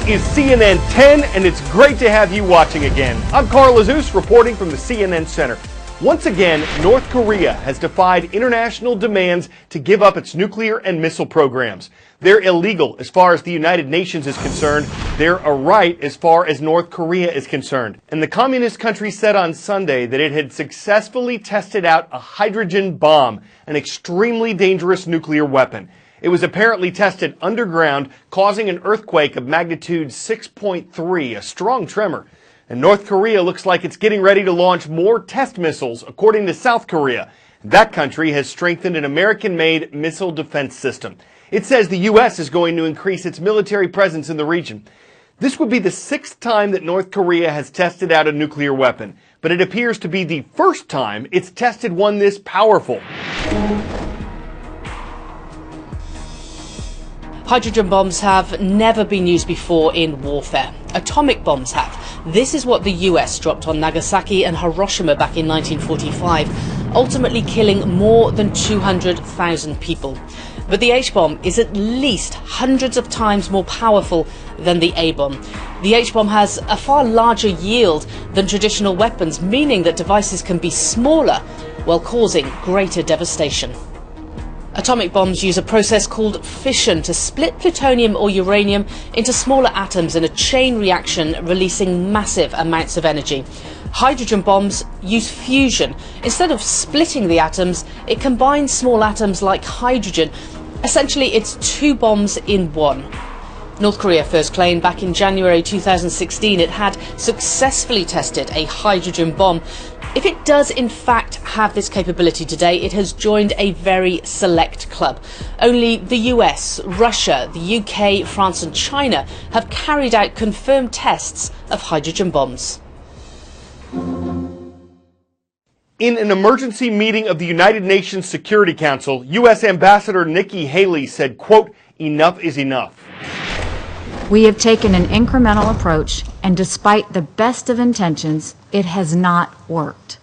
is CNN 10, and it's great to have you watching again. I'm Carl Azus reporting from the CNN Center. Once again, North Korea has defied international demands to give up its nuclear and missile programs. They're illegal as far as the United Nations is concerned. They're a right as far as North Korea is concerned. And the communist country said on Sunday that it had successfully tested out a hydrogen bomb, an extremely dangerous nuclear weapon. It was apparently tested underground, causing an earthquake of magnitude 6.3, a strong tremor. And North Korea looks like it's getting ready to launch more test missiles, according to South Korea. That country has strengthened an American-made missile defense system. It says the U.S. is going to increase its military presence in the region. This would be the 6th time that North Korea has tested out a nuclear weapon, but it appears to be the first time it's tested one this powerful. Hydrogen bombs have never been used before in warfare. Atomic bombs have. This is what the US dropped on Nagasaki and Hiroshima back in 1945, ultimately killing more than 200,000 people. But the H-bomb is at least hundreds of times more powerful than the A-bomb. The H-bomb has a far larger yield than traditional weapons, meaning that devices can be smaller while causing greater devastation. Atomic bombs use a process called fission to split plutonium or uranium into smaller atoms in a chain reaction, releasing massive amounts of energy. Hydrogen bombs use fusion. Instead of splitting the atoms, it combines small atoms like hydrogen. Essentially, it's two bombs in one. North Korea first claimed back in January 2016 it had successfully tested a hydrogen bomb. If it does in fact have this capability today, it has joined a very select club. Only the US, Russia, the UK, France and China have carried out confirmed tests of hydrogen bombs. In an emergency meeting of the United Nations Security Council, U.S. Ambassador Nikki Haley said, quote, "Enough is enough." We have taken an incremental approach, and despite the best of intentions, it has not worked.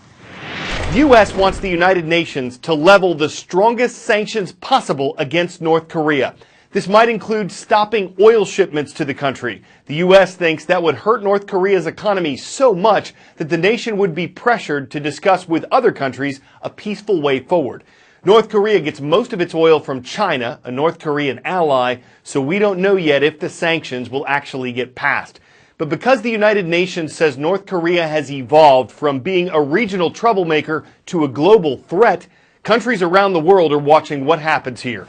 The U.S. wants the United Nations to level the strongest sanctions possible against North Korea. This might include stopping oil shipments to the country. The U.S. thinks that would hurt North Korea's economy so much that the nation would be pressured to discuss with other countries a peaceful way forward. North Korea gets most of its oil from China, a North Korean ally, so we don't know yet if the sanctions will actually get passed. But because the United Nations says North Korea has evolved from being a regional troublemaker to a global threat, countries around the world are watching what happens here.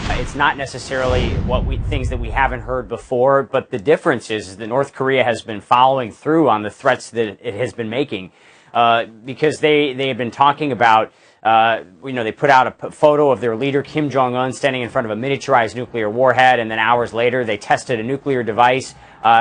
It's not necessarily things that we haven't heard before, but the difference is that North Korea has been following through on the threats that it has been making, because they have been talking about. They put out a photo of their leader, Kim Jong-un, standing in front of a miniaturized nuclear warhead, and then hours later they tested a nuclear device.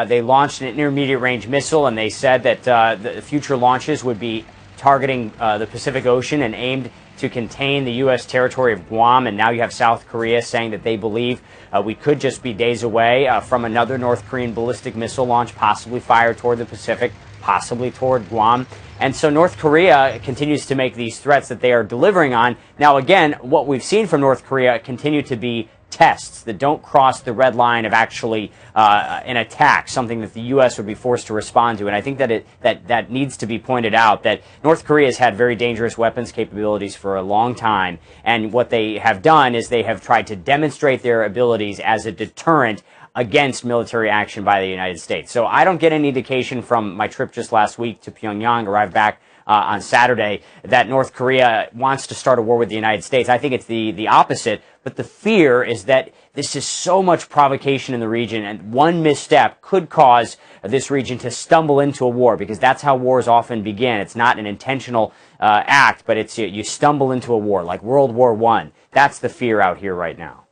They launched an intermediate-range missile, and they said that the future launches would be targeting the Pacific Ocean and aimed to contain the U.S. territory of Guam. And now you have South Korea saying that they believe we could just be days away from another North Korean ballistic missile launch, possibly fired toward the Pacific, possibly toward Guam. And so North Korea continues to make these threats that they are delivering on. Now, again, what we've seen from North Korea continue to be tests that don't cross the red line of actually an attack, something that the U.S. would be forced to respond to. And I think that that needs to be pointed out, that North Korea has had very dangerous weapons capabilities for a long time. And what they have done is they have tried to demonstrate their abilities as a deterrent against military action by the United States. So I don't get any indication from my trip just last week to Pyongyang, arrived back on Saturday, that North Korea wants to start a war with the United States. I think it's the opposite, but the fear is that this is so much provocation in the region, and one misstep could cause this region to stumble into a war, because that's how wars often begin. It's not an intentional act, but it's you stumble into a war, like World War I. That's the fear out here right now.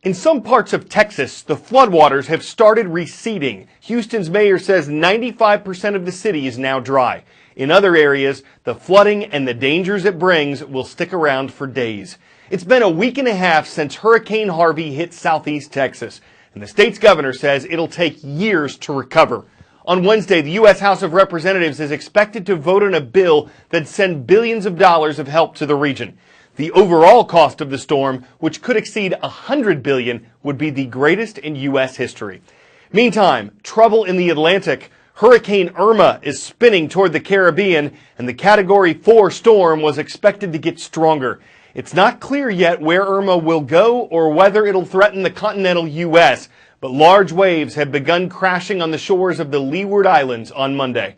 In some parts of Texas, the floodwaters have started receding. Houston's mayor says 95% of the city is now dry. In other areas, the flooding and the dangers it brings will stick around for days. It's been a week and a half since Hurricane Harvey hit southeast Texas, and the state's governor says it'll take years to recover. On Wednesday, the U.S. House of Representatives is expected to vote on a bill that sends billions of dollars of help to the region. The overall cost of the storm, which could exceed $100 billion, would be the greatest in U.S. history. Meantime, trouble in the Atlantic. Hurricane Irma is spinning toward the Caribbean, and the Category 4 storm was expected to get stronger. It's not clear yet where Irma will go or whether it'll threaten the continental U.S., but large waves have begun crashing on the shores of the Leeward Islands on Monday.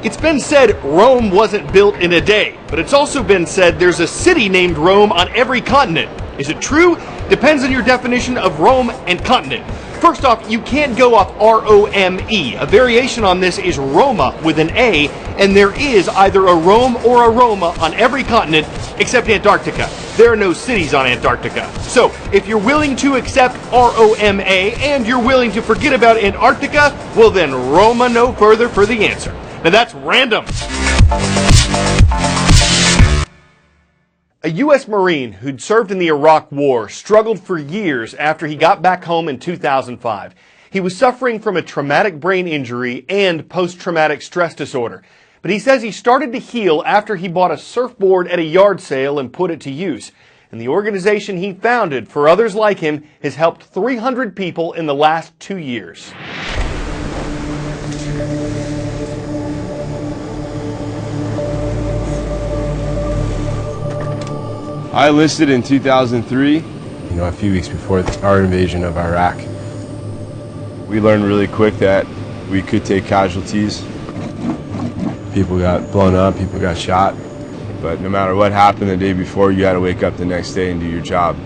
It's been said Rome wasn't built in a day, but it's also been said there's a city named Rome on every continent. Is it true? Depends on your definition of Rome and continent. First off, you can't go off R-O-M-E. A variation on this is Roma with an A, and there is either a Rome or a Roma on every continent except Antarctica. There are no cities on Antarctica. So, if you're willing to accept R-O-M-A and you're willing to forget about Antarctica, well then Roma no further for the answer. Now that's random. A U.S. Marine who'd served in the Iraq War struggled for years after he got back home in 2005. He was suffering from a traumatic brain injury and post-traumatic stress disorder. But he says he started to heal after he bought a surfboard at a yard sale and put it to use. And the organization he founded for others like him has helped 300 people in the last 2 years. I enlisted in 2003, a few weeks before our invasion of Iraq. We learned really quick that we could take casualties. People got blown up, people got shot. But no matter what happened the day before, you had to wake up the next day and do your job.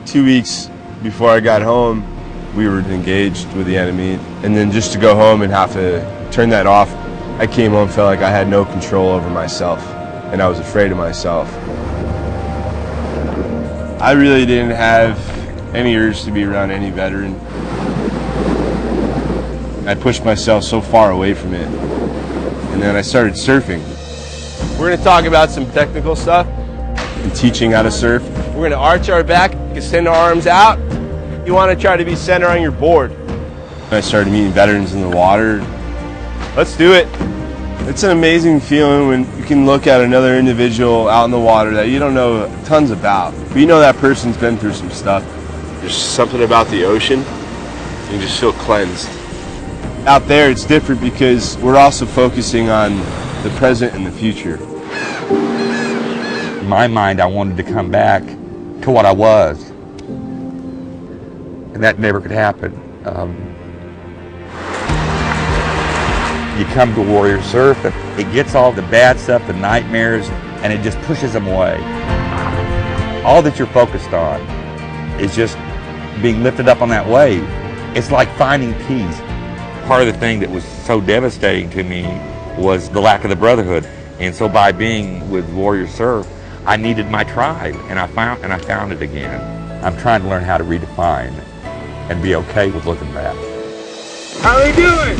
2 weeks before I got home, we were engaged with the enemy. And then just to go home and have to turn that off, I came home, felt like I had no control over myself. And I was afraid of myself. I really didn't have any urge to be around any veteran. I pushed myself so far away from it. And then I started surfing. We're going to talk about some technical stuff and teaching how to surf. We're going to arch our back, extend our arms out. You want to try to be center on your board. I started meeting veterans in the water. Let's do it. It's an amazing feeling when you can look at another individual out in the water that you don't know tons about. But you know that person's been through some stuff. There's something about the ocean, you just feel cleansed. Out there it's different because we're also focusing on the present and the future. In my mind, I wanted to come back to what I was. And that never could happen. You come to Warrior Surf, and it gets all the bad stuff, the nightmares, and it just pushes them away. All that you're focused on is just being lifted up on that wave. It's like finding peace. Part of the thing that was so devastating to me was the lack of the brotherhood. And so by being with Warrior Surf, I needed my tribe, and I found it again. I'm trying to learn how to redefine and be okay with looking back. How are we doing?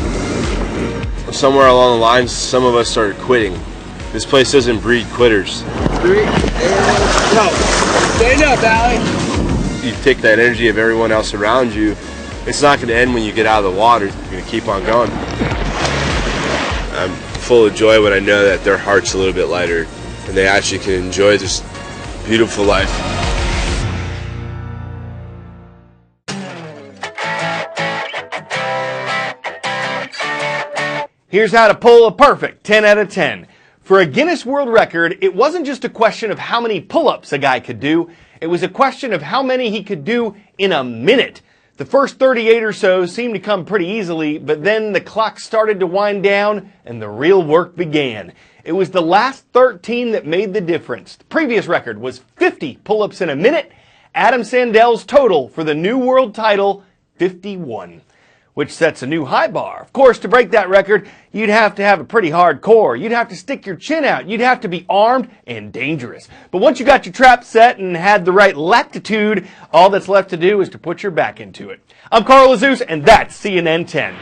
Somewhere along the lines, some of us started quitting. This place doesn't breed quitters. 3, 2, 1, go. Stand up, Allie. You take that energy of everyone else around you. It's not going to end when you get out of the water. You're going to keep on going. I'm full of joy when I know that their heart's a little bit lighter and they actually can enjoy this beautiful life. Here's how to pull a perfect 10 out of 10. For a Guinness World Record, it wasn't just a question of how many pull-ups a guy could do, it was a question of how many he could do in a minute. The first 38 or so seemed to come pretty easily, but then the clock started to wind down and the real work began. It was the last 13 that made the difference. The previous record was 50 pull-ups in a minute. Adam Sandell's total for the new world title, 51. Which sets a new high bar. Of course, to break that record, you'd have to have a pretty hard core. You'd have to stick your chin out. You'd have to be armed and dangerous. But once you got your trap set and had the right latitude, all that's left to do is to put your back into it. I'm Carl Azus, and that's CNN 10.